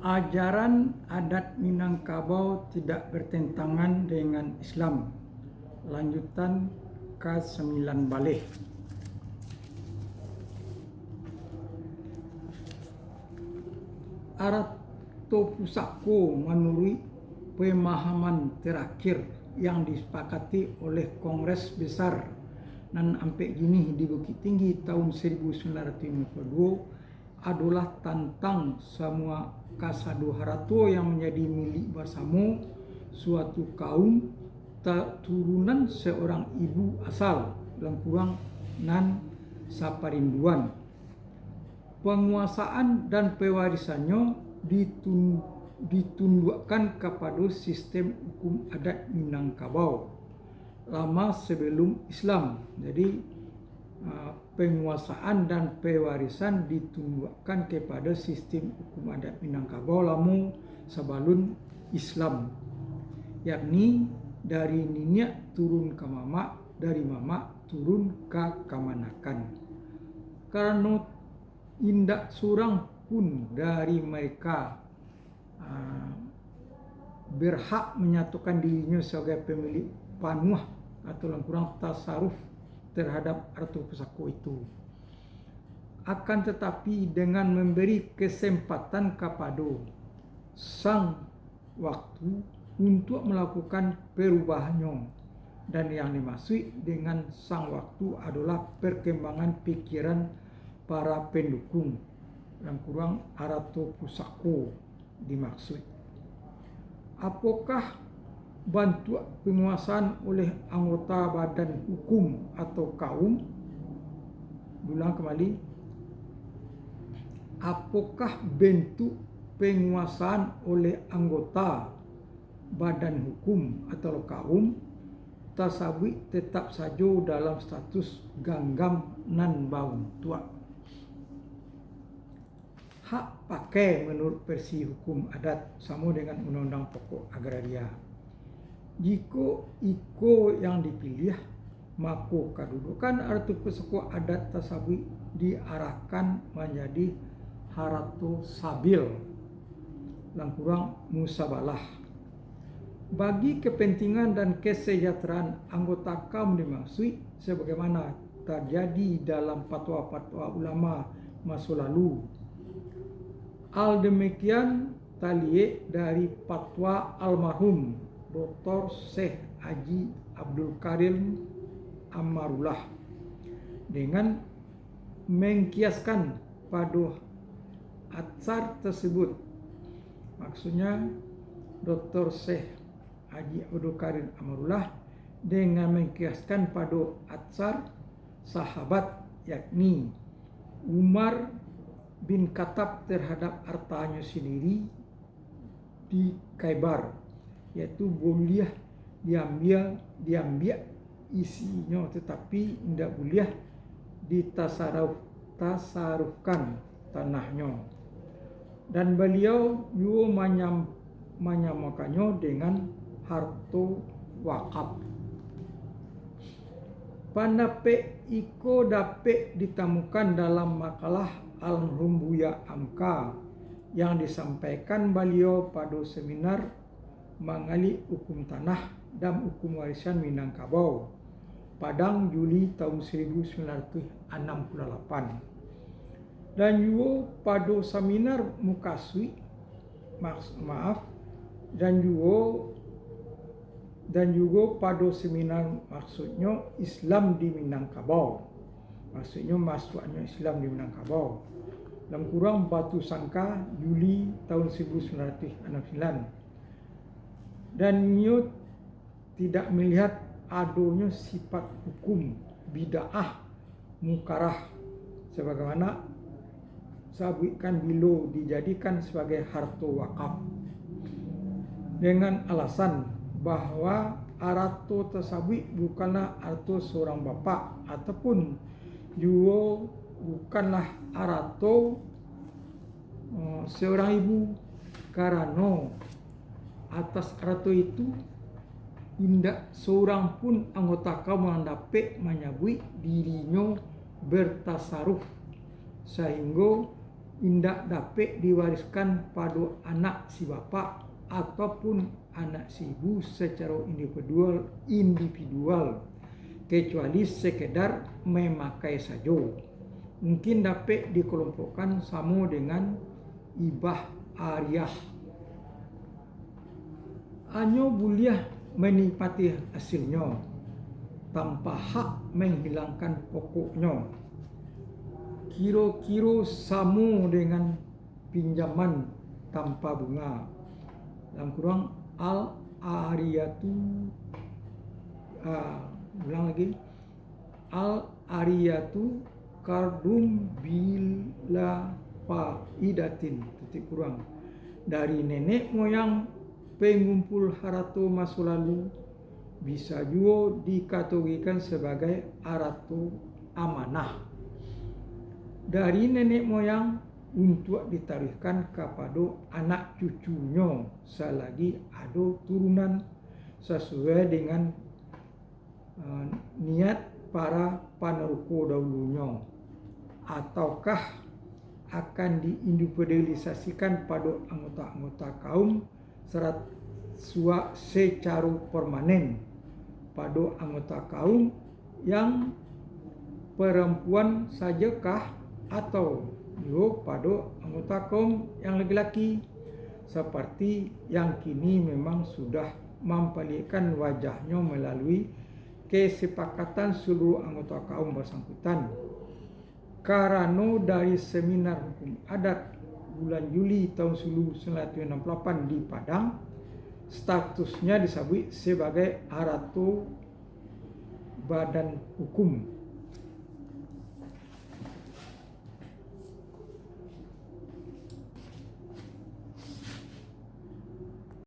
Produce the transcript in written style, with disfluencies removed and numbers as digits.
Ajaran adat Minangkabau tidak bertentangan dengan Islam. Lanjutan ke-9 balik. Arato Pusako menurut pemahaman terakhir yang disepakati oleh Kongres Besar nan ampe gini di Bukit Tinggi tahun 1952 adalah tentang semua kasado harato yang menjadi milik bersama suatu kaum turunan seorang ibu asal lengkurang nan saparinduan. Penguasaan dan pewarisannya ditundukkan kepada sistem hukum adat Minangkabau lama sebelum Islam. Jadi penguasaan dan pewarisan ditundukkan kepada sistem hukum adat Minangkabau lama sebelum Islam, yakni dari nenek turun ke mamak, dari mamak turun ke kemanakan. Karena indak seorang pun dari mereka berhak menyatukan dirinya sebagai pemilik panuh atau kurang tasaruf terhadap Arato Pusako itu. Akan tetapi dengan memberi kesempatan kepada sang waktu untuk melakukan perubahannya, dan yang dimaksud dengan sang waktu adalah perkembangan pikiran para pendukung yang kurang Arato Pusako dimaksud. Apakah bantuan penguasaan oleh anggota badan hukum atau kaum? Ulang kembali. Apakah bentuk penguasaan oleh anggota badan hukum atau kaum tersebut tetap saja dalam status ganggam nan baun tua? Hak pakai menurut versi hukum adat sama dengan Undang-Undang Pokok Agraria. Jika iko yang dipilih, maka kedudukan Arato Pusako adat tersebut diarahkan menjadi harato sabil, yang kurang musabalah. Bagi kepentingan dan kesejahteraan anggota kaum dimaksud sebagaimana terjadi dalam fatwa-fatwa ulama masa lalu. Al demikian talie dari fatwa almarhum Dr. Syekh Haji Abdul Karim Amarullah dengan mengkiaskan pada atsar tersebut. Maksudnya Dr. Syekh Haji Abdul Karim Amarullah dengan mengkiaskan pada atsar sahabat yakni Umar bin Khattab terhadap hartanya sendiri di Khaybar, yaitu boleh diambil isinya tetapi tidak boleh ditasarufkan tanahnya, dan beliau juga menyamakannya dengan harta wakaf. Pendapat iko dapat ditemukan dalam makalah almarhum Buya Amka yang disampaikan beliau pada seminar mengenai hukum tanah dan hukum warisan Minangkabau Padang Juli tahun 1968, dan juga pada seminar Mukaswi dan juga pada seminar maksudnya Islam di Minangkabau, maksudnya masuknya Islam di Minangkabau dalam kurang Batu Sangka Juli tahun 1969. Dan ia tidak melihat adanya sifat hukum bid'ah mukarah sebagaimana sabitkan bila dijadikan sebagai harta wakaf, dengan alasan bahwa arato tersebut bukanlah arato seorang bapa ataupun juga bukanlah arato seorang ibu, karena atas arato itu tidak seorang pun anggota kaum yang dapat menyebut dirinya bertasaruf, sehingga indak dapat diwariskan pada anak si bapak ataupun anak si ibu secara individual kecuali sekedar memakai saja. Mungkin dapat dikelompokkan sama dengan ibah ariah. Hanya boleh menikmati hasilnya tanpa hak menghilangkan pokoknya. Kira-kira sama dengan pinjaman tanpa bunga. Dalam kurang al-ariyatu, ulang lagi, al-ariyatu kardum bila faidatin, titik kurang, dari nenek moyang pengumpul harta masa lalu bisa juga dikategorikan sebagai harta amanah dari nenek moyang untuk ditaruhkan kepada anak cucunya selagi ada turunan sesuai dengan niat para paneruko dahulunya, ataukah akan diindividualisasikan pada anggota-anggota kaum secara permanen pada anggota kaum yang perempuan sajakah atau juga pada anggota kaum yang laki-laki seperti yang kini memang sudah memperlihatkan wajahnya melalui kesepakatan seluruh anggota kaum bersangkutan. Karena dari seminar hukum adat bulan Juli tahun 1968 di Padang, statusnya disebut sebagai harta badan hukum.